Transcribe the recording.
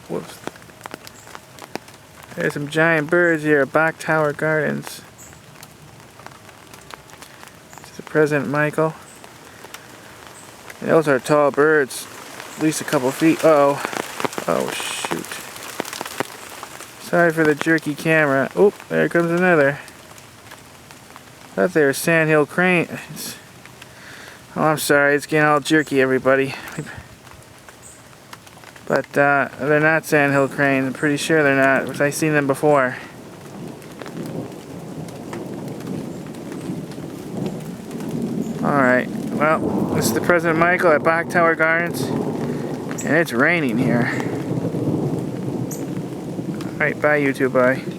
Whoops. There's some giant birds here at Bok Tower Gardens. This is President Michael. And those are tall birds. At least a couple feet. Uh-oh. Oh, shoot. Sorry for the jerky camera. Oh, there comes another. Thought they were sandhill cranes. Oh, I'm sorry. It's getting all jerky, everybody. But they're not sandhill cranes. I'm pretty sure they're not, because I've seen them before. Alright, well, this is the President Michael at Bok Tower Gardens, and it's raining here. Alright, bye YouTube, bye.